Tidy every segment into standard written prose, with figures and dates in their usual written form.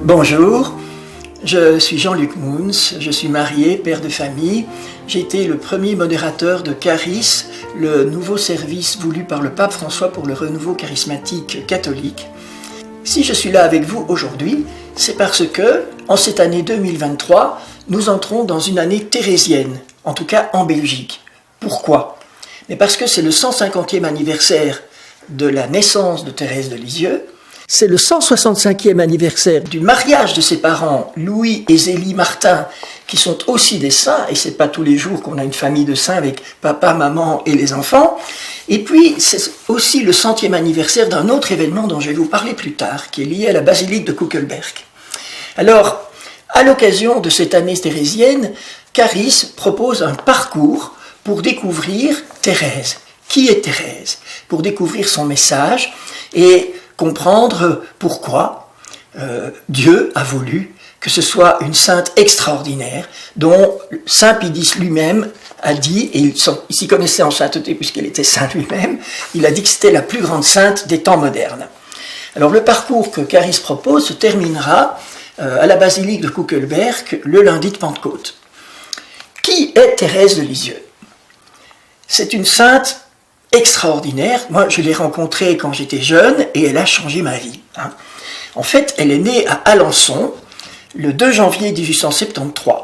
Bonjour, je suis Jean-Luc Mouns, je suis marié, père de famille. J'ai été le premier modérateur de Charis, le nouveau service voulu par le pape François pour le renouveau charismatique catholique. Si je suis là avec vous aujourd'hui, c'est parce que, en cette année 2023, nous entrons dans une année thérésienne, en tout cas en Belgique. Pourquoi ? Mais parce que c'est le 150e anniversaire de la naissance de Thérèse de Lisieux. C'est le 165e anniversaire du mariage de ses parents, Louis et Zélie Martin, qui sont aussi des saints, et c'est pas tous les jours qu'on a une famille de saints avec papa, maman et les enfants. Et puis, c'est aussi le 100e anniversaire d'un autre événement dont je vais vous parler plus tard, qui est lié à la basilique de Kuckelberg. Alors, à l'occasion de cette année thérésienne, Charis propose un parcours pour découvrir Thérèse. Qui est Thérèse ? Pour découvrir son message et comprendre pourquoi Dieu a voulu que ce soit une sainte extraordinaire, dont Saint Pidis lui-même a dit, et il s'y connaissait en sainteté puisqu'il était saint lui-même, il a dit que c'était la plus grande sainte des temps modernes. Alors le parcours que Charis propose se terminera à la basilique de Kuckelberg le lundi de Pentecôte. Qui est Thérèse de Lisieux ? C'est une sainte extraordinaire. Moi, je l'ai rencontrée quand j'étais jeune et elle a changé ma vie. En fait, elle est née à Alençon le 2 janvier 1873.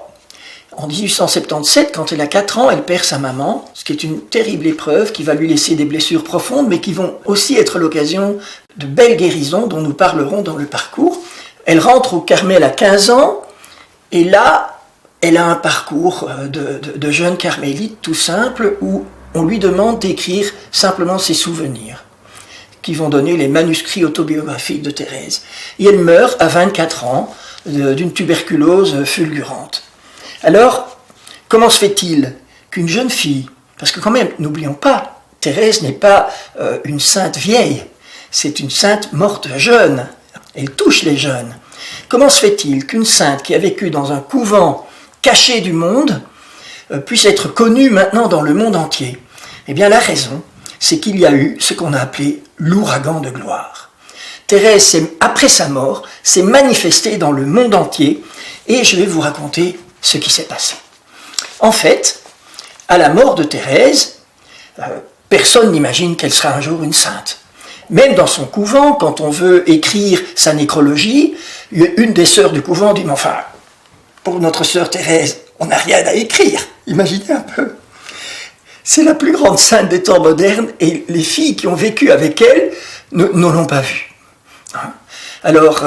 En 1877, quand elle a 4 ans, elle perd sa maman, ce qui est une terrible épreuve qui va lui laisser des blessures profondes, mais qui vont aussi être l'occasion de belles guérisons dont nous parlerons dans le parcours. Elle rentre au Carmel à 15 ans et là, elle a un parcours de jeune carmélite tout simple où on lui demande d'écrire simplement ses souvenirs, qui vont donner les manuscrits autobiographiques de Thérèse. Et elle meurt à 24 ans d'une tuberculose fulgurante. Alors, comment se fait-il qu'une jeune fille, parce que quand même, n'oublions pas, Thérèse n'est pas une sainte vieille, c'est une sainte morte jeune, elle touche les jeunes. Comment se fait-il qu'une sainte qui a vécu dans un couvent caché du monde puisse être connue maintenant dans le monde entier ? Eh bien, la raison, c'est qu'il y a eu ce qu'on a appelé l'ouragan de gloire. Thérèse, après sa mort, s'est manifestée dans le monde entier et je vais vous raconter ce qui s'est passé. En fait, à la mort de Thérèse, personne n'imagine qu'elle sera un jour une sainte. Même dans son couvent, quand on veut écrire sa nécrologie, une des sœurs du couvent dit « Mais enfin, pour notre sœur Thérèse, on n'a rien à écrire. » Imaginez un peu. C'est la plus grande sainte des temps modernes et les filles qui ont vécu avec elle ne l'ont pas vue. Alors,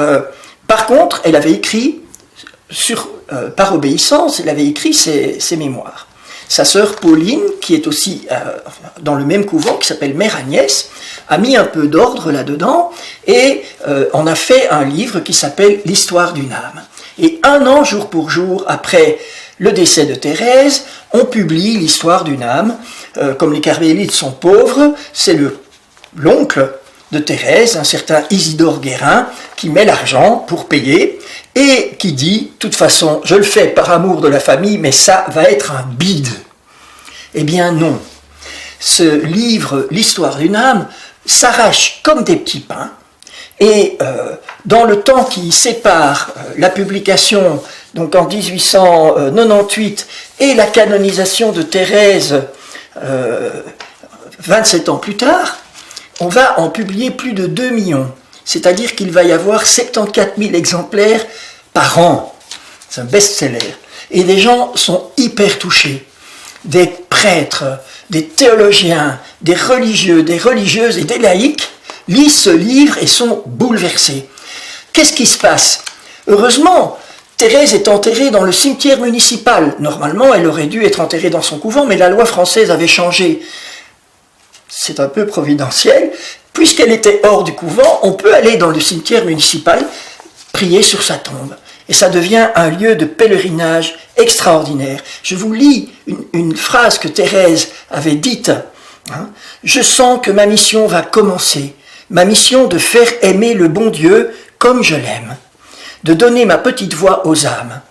par contre, elle avait écrit, par obéissance, elle avait écrit ses mémoires. Sa sœur Pauline, qui est aussi dans le même couvent, qui s'appelle Mère Agnès, a mis un peu d'ordre là-dedans et en a fait un livre qui s'appelle L'histoire d'une âme. Et 1 an, jour pour jour, après le décès de Thérèse, on publie l'histoire d'une âme. Comme les carmélites sont pauvres, c'est l'oncle de Thérèse, un certain Isidore Guérin, qui met l'argent pour payer et qui dit, de toute façon, je le fais par amour de la famille, mais ça va être un bide. Eh bien non. Ce livre, l'histoire d'une âme, s'arrache comme des petits pains. Et dans le temps qui sépare la publication, donc en 1898, et la canonisation de Thérèse, 27 ans plus tard, on va en publier plus de 2 millions. C'est-à-dire qu'il va y avoir 74 000 exemplaires par an. C'est un best-seller. Et les gens sont hyper touchés. Des prêtres, des théologiens, des religieux, des religieuses et des laïcs lisent ce livre et sont bouleversés. Qu'est-ce qui se passe ? Heureusement, Thérèse est enterrée dans le cimetière municipal. Normalement, elle aurait dû être enterrée dans son couvent, mais la loi française avait changé. C'est un peu providentiel. Puisqu'elle était hors du couvent, on peut aller dans le cimetière municipal prier sur sa tombe. Et ça devient un lieu de pèlerinage extraordinaire. Je vous lis une phrase que Thérèse avait dite. Je sens que ma mission va commencer. Ma mission de faire aimer le bon Dieu comme je l'aime. De donner ma petite voix aux âmes.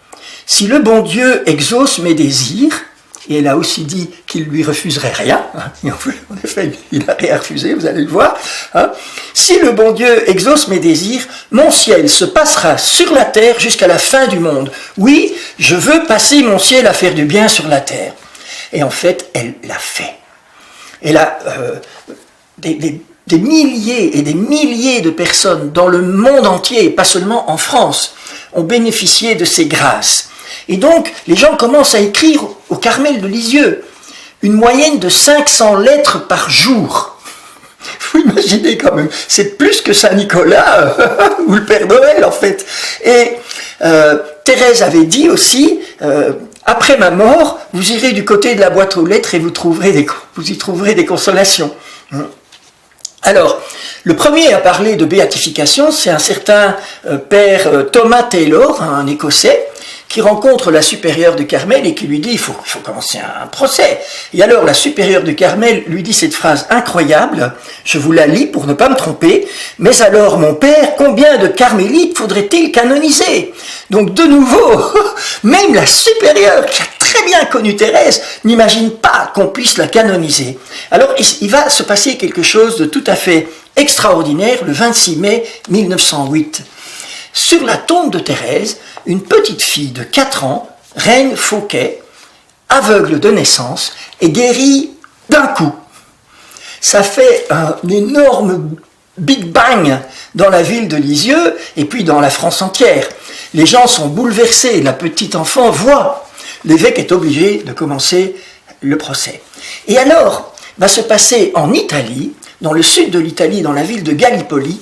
Si le bon Dieu exauce mes désirs, et elle a aussi dit qu'il lui refuserait rien. Et en effet, il n'a rien refusé, vous allez le voir. Si le bon Dieu exauce mes désirs, mon ciel se passera sur la terre jusqu'à la fin du monde. Oui, je veux passer mon ciel à faire du bien sur la terre. Et en fait, elle l'a fait. Elle a des milliers et des milliers de personnes dans le monde entier, et pas seulement en France, ont bénéficié de ces grâces. Et donc, les gens commencent à écrire au Carmel de Lisieux une moyenne de 500 lettres par jour. Vous imaginez quand même, c'est plus que Saint-Nicolas ou le Père Noël en fait. Et Thérèse avait dit aussi, après ma mort, vous irez du côté de la boîte aux lettres et vous y trouverez des consolations. Alors, le premier à parler de béatification, c'est un certain père Thomas Taylor, un Écossais, qui rencontre la supérieure du Carmel et qui lui dit il faut commencer un procès. Et alors la supérieure du Carmel lui dit cette phrase incroyable, je vous la lis pour ne pas me tromper, mais alors mon père, combien de carmélites faudrait-il canoniser? Donc de nouveau, même la supérieure qui a très bien connu Thérèse n'imagine pas qu'on puisse la canoniser. Alors il va se passer quelque chose de tout à fait extraordinaire le 26 mai 1908. Sur la tombe de Thérèse, une petite fille de 4 ans, Reine Fauquet, aveugle de naissance, est guérie d'un coup. Ça fait un énorme Big Bang dans la ville de Lisieux et puis dans la France entière. Les gens sont bouleversés, la petite enfant voit. L'évêque est obligé de commencer le procès. Et alors, va se passer en Italie, dans le sud de l'Italie, dans la ville de Gallipoli,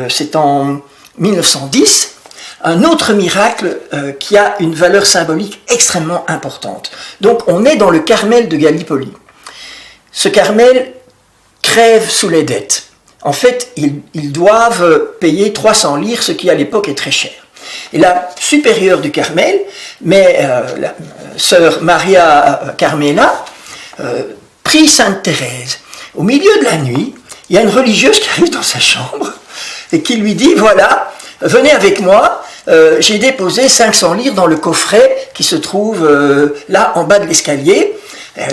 c'est en 1910, un autre miracle qui a une valeur symbolique extrêmement importante. Donc on est dans le Carmel de Gallipoli. Ce Carmel crève sous les dettes. En fait, ils doivent payer 300 lires, ce qui à l'époque est très cher. Et la supérieure du Carmel, mais la sœur Maria Carmela, prie Sainte Thérèse. Au milieu de la nuit, il y a une religieuse qui arrive dans sa chambre et qui lui dit, voilà, venez avec moi, j'ai déposé 500 lires dans le coffret qui se trouve là en bas de l'escalier.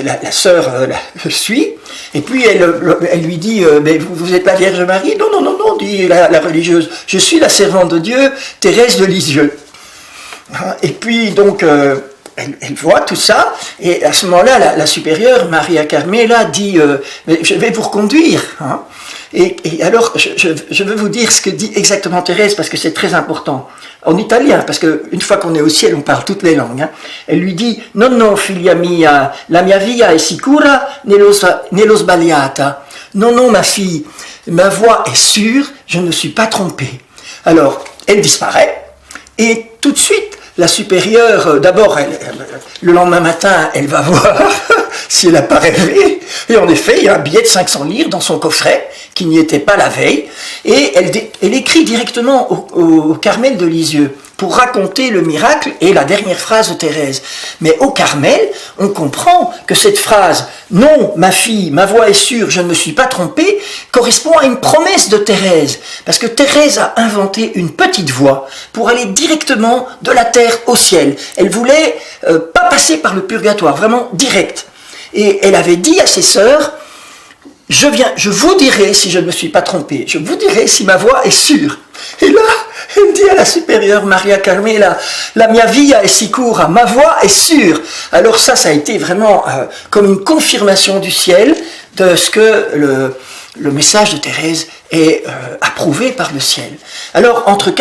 La sœur le suit, et puis elle lui dit, mais vous êtes la Vierge Marie? Non, non, non, non, dit la religieuse, je suis la servante de Dieu, Thérèse de Lisieux. Et puis donc, elle voit tout ça, et à ce moment-là, la supérieure, Maria Carmela, dit, mais je vais vous reconduire. Et alors, je veux vous dire ce que dit exactement Thérèse, parce que c'est très important. En italien, parce qu'une fois qu'on est au ciel, on parle toutes les langues. Elle lui dit, non, non, figlia mia, la mia via è sicura nello sbagliata. Non, non, ma fille, ma voix est sûre, je ne suis pas trompée. Alors, elle disparaît, et tout de suite, la supérieure, d'abord, le lendemain matin, elle va voir si elle n'a pas rêvé. Et en effet, il y a un billet de 500 lires dans son coffret, qui n'y était pas la veille. Et elle écrit directement au Carmel de Lisieux pour raconter le miracle et la dernière phrase de Thérèse. Mais au Carmel, on comprend que cette phrase « Non, ma fille, ma voix est sûre, je ne me suis pas trompée » correspond à une promesse de Thérèse. Parce que Thérèse a inventé une petite voie pour aller directement de la terre au ciel. Elle voulait pas passer par le purgatoire, vraiment direct. Et elle avait dit à ses sœurs, je vous dirai si je ne me suis pas trompée, je vous dirai si ma voix est sûre. Et là, elle dit à la supérieure Maria Carmela, la mia via è sicura, ma voix est sûre. Alors ça a été vraiment comme une confirmation du ciel de ce que le message de Thérèse est approuvé par le ciel. Alors, entre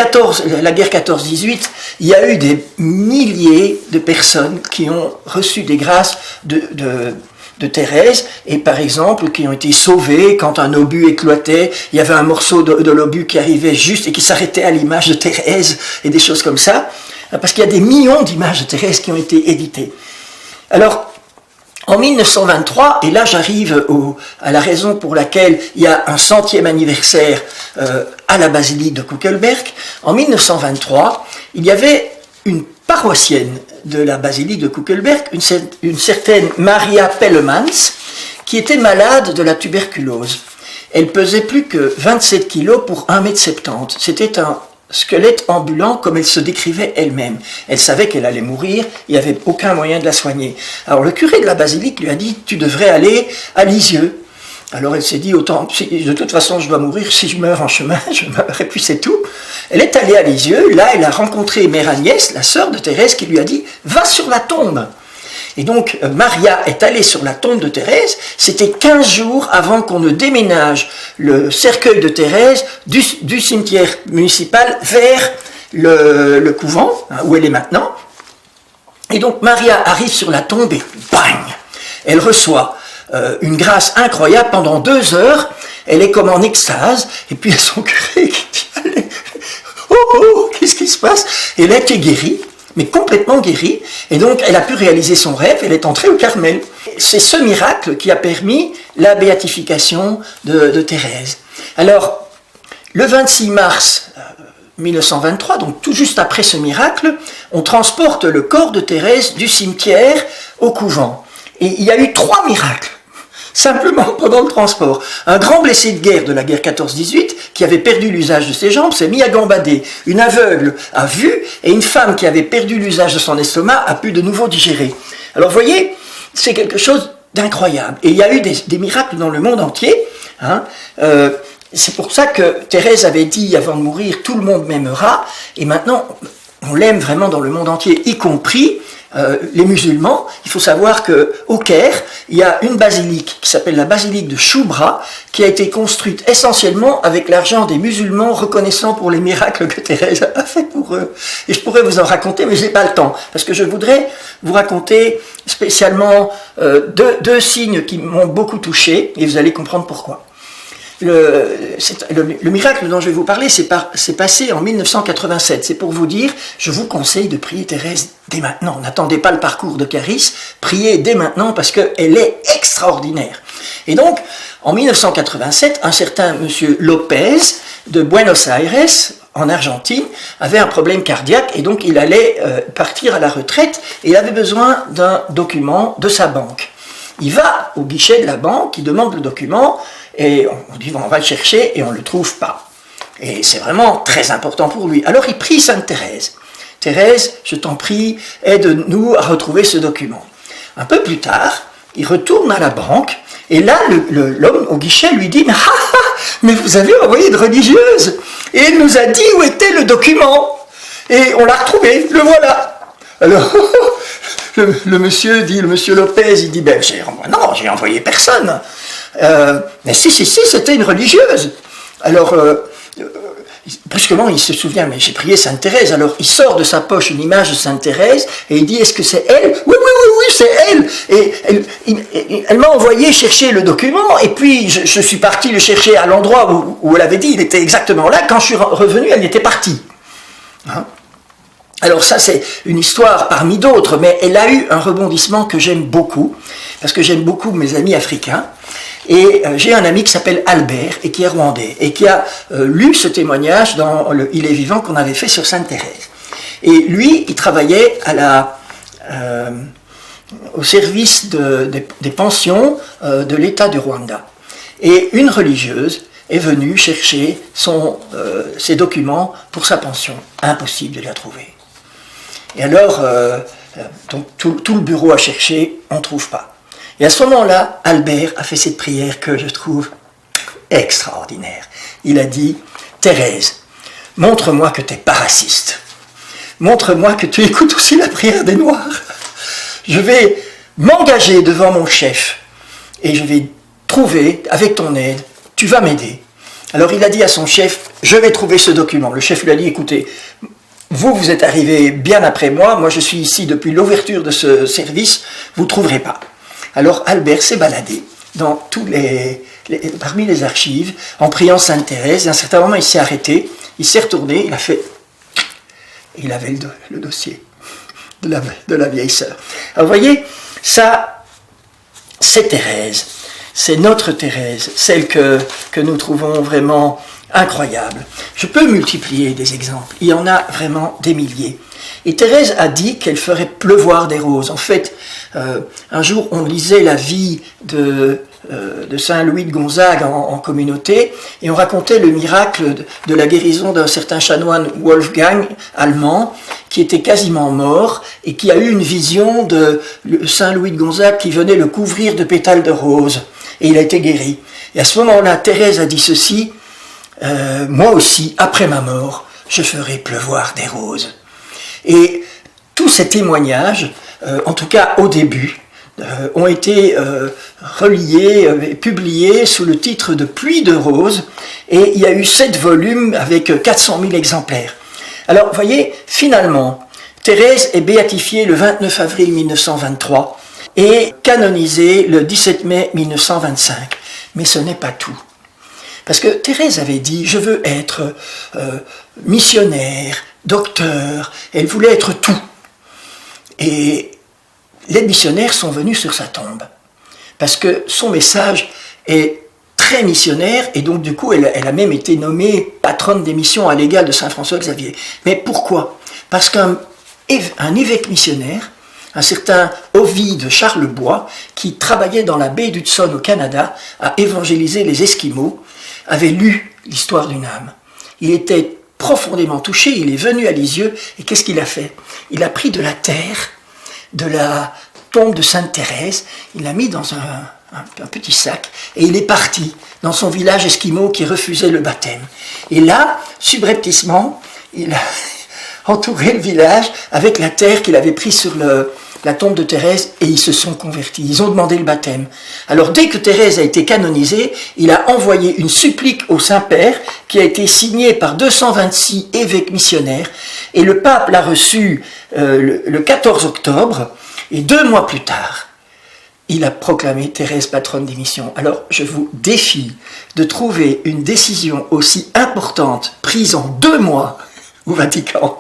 la guerre 14-18, il y a eu des milliers de personnes qui ont reçu des grâces de Thérèse, et par exemple, qui ont été sauvées quand un obus éclatait, il y avait un morceau de l'obus qui arrivait juste et qui s'arrêtait à l'image de Thérèse, et des choses comme ça, parce qu'il y a des millions d'images de Thérèse qui ont été éditées. Alors, en 1923, et là j'arrive à la raison pour laquelle il y a un 100e anniversaire à la basilique de Kuckelberg, en 1923, il y avait une paroissienne de la basilique de Kuckelberg, une certaine Maria Pellemans, qui était malade de la tuberculose. Elle pesait plus que 27 kilos pour 1,70 m. C'était squelette ambulant comme elle se décrivait elle-même. Elle savait qu'elle allait mourir, il n'y avait aucun moyen de la soigner. Alors le curé de la basilique lui a dit « Tu devrais aller à Lisieux ». Alors elle s'est dit « Autant, de toute façon je dois mourir, si je meurs en chemin, je meurs et puis c'est tout ». Elle est allée à Lisieux, là elle a rencontré Mère Agnès, la sœur de Thérèse, qui lui a dit « Va sur la tombe ». Et donc, Maria est allée sur la tombe de Thérèse, c'était 15 jours avant qu'on ne déménage le cercueil de Thérèse du cimetière municipal vers le couvent, hein, où elle est maintenant. Et donc, Maria arrive sur la tombe et bang, elle reçoit une grâce incroyable pendant 2 heures, elle est comme en extase, et puis il y a son curé qui dit, allez, oh, qu'est-ce qui se passe? Elle a été guérie, mais complètement guérie, et donc elle a pu réaliser son rêve, elle est entrée au Carmel. C'est ce miracle qui a permis la béatification de Thérèse. Alors, le 26 mars 1923, donc tout juste après ce miracle, on transporte le corps de Thérèse du cimetière au couvent. Et il y a eu 3 miracles, simplement pendant le transport. Un grand blessé de guerre de la guerre 14-18, qui avait perdu l'usage de ses jambes, s'est mis à gambader. Une aveugle a vu, et une femme qui avait perdu l'usage de son estomac a pu de nouveau digérer. Alors vous voyez, c'est quelque chose d'incroyable. Et il y a eu des miracles dans le monde entier. Hein. C'est pour ça que Thérèse avait dit avant de mourir, tout le monde m'aimera. Et maintenant, on l'aime vraiment dans le monde entier, y compris les musulmans. Il faut savoir qu'au Caire, il y a une basilique qui s'appelle la basilique de Choubra, qui a été construite essentiellement avec l'argent des musulmans, reconnaissant pour les miracles que Thérèse a fait pour eux. Et je pourrais vous en raconter, mais je n'ai pas le temps, parce que je voudrais vous raconter spécialement deux signes qui m'ont beaucoup touché, et vous allez comprendre pourquoi. Le miracle dont je vais vous parler c'est passé en 1987. C'est pour vous dire, je vous conseille de prier Thérèse dès maintenant. N'attendez pas le parcours de Caris, priez dès maintenant parce qu'elle est extraordinaire. Et donc, en 1987, un certain monsieur Lopez de Buenos Aires, en Argentine, avait un problème cardiaque et donc il allait partir à la retraite et il avait besoin d'un document de sa banque. Il va au guichet de la banque, il demande le document, et on dit, on va le chercher, et on ne le trouve pas. Et c'est vraiment très important pour lui. Alors il prie Sainte Thérèse. Thérèse, je t'en prie, aide-nous à retrouver ce document. Un peu plus tard, il retourne à la banque, et là, l'homme au guichet lui dit, mais vous avez envoyé une religieuse, et elle nous a dit où était le document. Et on l'a retrouvé, le voilà. Alors, le monsieur Lopez, il dit, non, j'ai envoyé personne. Mais si, c'était une religieuse. Alors, brusquement, il se souvient, mais j'ai prié Sainte Thérèse. Alors, il sort de sa poche une image de Sainte Thérèse et il dit, est-ce que c'est elle? Oui, c'est elle. Et elle m'a envoyé chercher le document et puis je suis parti le chercher à l'endroit où elle avait dit, il était exactement là. Quand je suis revenu, elle était partie. Hein? Alors ça, c'est une histoire parmi d'autres, mais elle a eu un rebondissement que j'aime beaucoup, parce que j'aime beaucoup mes amis africains. Et j'ai un ami qui s'appelle Albert, et qui est rwandais, et qui a lu ce témoignage dans Il est vivant qu'on avait fait sur Sainte Thérèse. Et lui, il travaillait au service des pensions de l'État du Rwanda. Et une religieuse est venue chercher ses documents pour sa pension. Impossible de la trouver. Et alors, donc, tout le bureau a cherché, on ne trouve pas. Et à ce moment-là, Albert a fait cette prière que je trouve extraordinaire. Il a dit, Thérèse, montre-moi que tu n'es pas raciste. Montre-moi que tu écoutes aussi la prière des Noirs. Je vais m'engager devant mon chef et je vais trouver, avec ton aide, tu vas m'aider. Alors il a dit à son chef, je vais trouver ce document. Le chef lui a dit, écoutez, vous êtes arrivé bien après moi je suis ici depuis l'ouverture de ce service, vous ne trouverez pas. Alors Albert s'est baladé dans parmi les archives, en priant Sainte Thérèse, et à un certain moment il s'est arrêté, il s'est retourné, il a fait, il avait le dossier de la vieille sœur. Alors vous voyez, ça, c'est Thérèse, c'est notre Thérèse, celle que nous trouvons vraiment incroyable. Je peux multiplier des exemples, il y en a vraiment des milliers. Et Thérèse a dit qu'elle ferait pleuvoir des roses. En fait, un jour, on lisait la vie de Saint Louis de Gonzague en communauté, et on racontait le miracle de la guérison d'un certain chanoine Wolfgang, allemand, qui était quasiment mort, et qui a eu une vision de Saint Louis de Gonzague qui venait le couvrir de pétales de roses, et il a été guéri. Et à ce moment-là, Thérèse a dit ceci, moi aussi, après ma mort, je ferai pleuvoir des roses. Et tous ces témoignages, en tout cas au début, ont été reliés, publiés sous le titre de Pluie de roses, et il y a eu 7 volumes avec 400 000 exemplaires. Alors, vous voyez, finalement, Thérèse est béatifiée le 29 avril 1923 et canonisée le 17 mai 1925. Mais ce n'est pas tout. Parce que Thérèse avait dit, je veux être missionnaire, docteur, elle voulait être tout. Et les missionnaires sont venus sur sa tombe. Parce que son message est très missionnaire, et donc du coup, elle a même été nommée patronne des missions à l'égal de Saint François Xavier. Mais pourquoi? Parce qu'un évêque missionnaire, un certain Ovide Charlebois, qui travaillait dans la baie d'Hudson au Canada, à évangéliser les Esquimaux, avait lu l'histoire d'une âme. Il était profondément touché, il est venu à Lisieux, et qu'est-ce qu'il a fait? Il a pris de la terre, de la tombe de Sainte Thérèse, il l'a mis dans un petit sac, et il est parti dans son village esquimau qui refusait le baptême. Et là, subrepticement, il a entouré le village avec la terre qu'il avait prise sur la tombe de Thérèse, et ils se sont convertis, ils ont demandé le baptême. Alors dès que Thérèse a été canonisée, il a envoyé une supplique au Saint-Père qui a été signée par 226 évêques missionnaires, et le pape l'a reçue le 14 octobre, et 2 mois plus tard, il a proclamé Thérèse patronne des missions. Alors je vous défie de trouver une décision aussi importante prise en 2 mois au Vatican.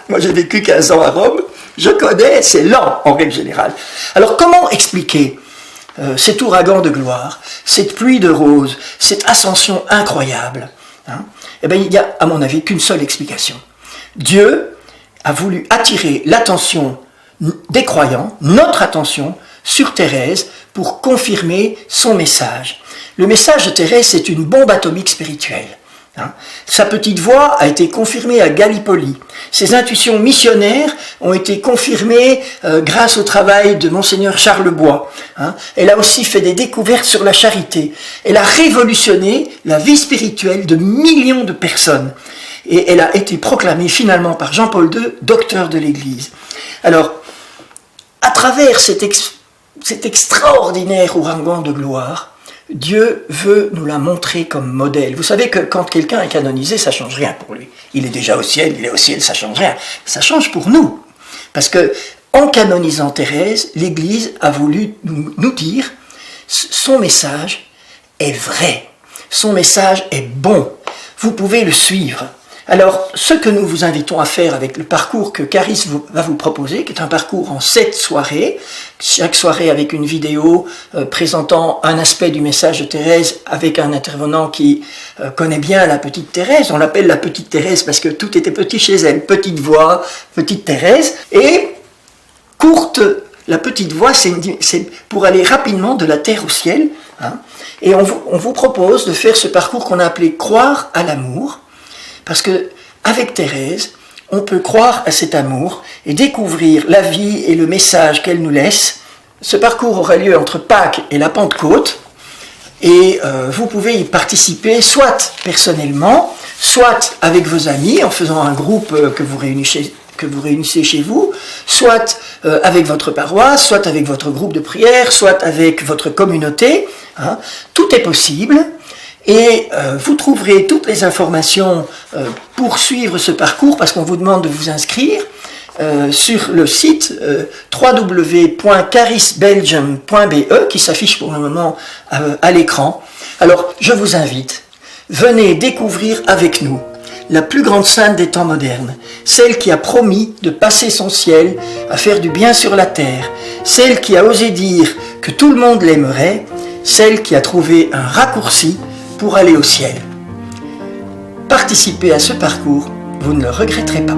Moi j'ai vécu 15 ans à Rome, je connais, c'est lent en règle générale. Alors comment expliquer cet ouragan de gloire, cette pluie de roses, cette ascension incroyable, hein? Eh bien, il n'y a, à mon avis, qu'une seule explication. Dieu a voulu attirer l'attention des croyants, notre attention, sur Thérèse pour confirmer son message. Le message de Thérèse, c'est une bombe atomique spirituelle. Hein. Sa petite voix a été confirmée à Gallipoli. Ses intuitions missionnaires ont été confirmées grâce au travail de Monseigneur Charlebois. Hein. Elle a aussi fait des découvertes sur la charité. Elle a révolutionné la vie spirituelle de millions de personnes. Et elle a été proclamée finalement par Jean-Paul II, docteur de l'Église. Alors, à travers cet extraordinaire ouragan de gloire, Dieu veut nous la montrer comme modèle. Vous savez que quand quelqu'un est canonisé, ça ne change rien pour lui. Il est déjà au ciel, il est au ciel, ça ne change rien. Ça change pour nous. Parce que, en canonisant Thérèse, l'Église a voulu nous dire, son message est vrai. Son message est bon. Vous pouvez le suivre. Alors, ce que nous vous invitons à faire avec le parcours que Caris va vous proposer, qui est un parcours en 7 soirées, chaque soirée avec une vidéo présentant un aspect du message de Thérèse avec un intervenant qui connaît bien la petite Thérèse. On l'appelle la petite Thérèse parce que tout était petit chez elle. Petite voix, petite Thérèse. Et courte, la petite voix, c'est pour aller rapidement de la terre au ciel. Hein. Et on vous propose de faire ce parcours qu'on a appelé « Croire à l'amour ». Parce que avec Thérèse, on peut croire à cet amour et découvrir la vie et le message qu'elle nous laisse. Ce parcours aura lieu entre Pâques et la Pentecôte, et vous pouvez y participer soit personnellement, soit avec vos amis en faisant un groupe que vous réunissez chez vous, soit avec votre paroisse, soit avec votre groupe de prière, soit avec votre communauté. Hein. Tout est possible. Et vous trouverez toutes les informations pour suivre ce parcours, parce qu'on vous demande de vous inscrire sur le site www.carisbelgium.be qui s'affiche pour le moment à l'écran. Alors, je vous invite, venez découvrir avec nous la plus grande sainte des temps modernes, celle qui a promis de passer son ciel à faire du bien sur la terre, celle qui a osé dire que tout le monde l'aimerait, celle qui a trouvé un raccourci pour aller au ciel. Participez à ce parcours, vous ne le regretterez pas.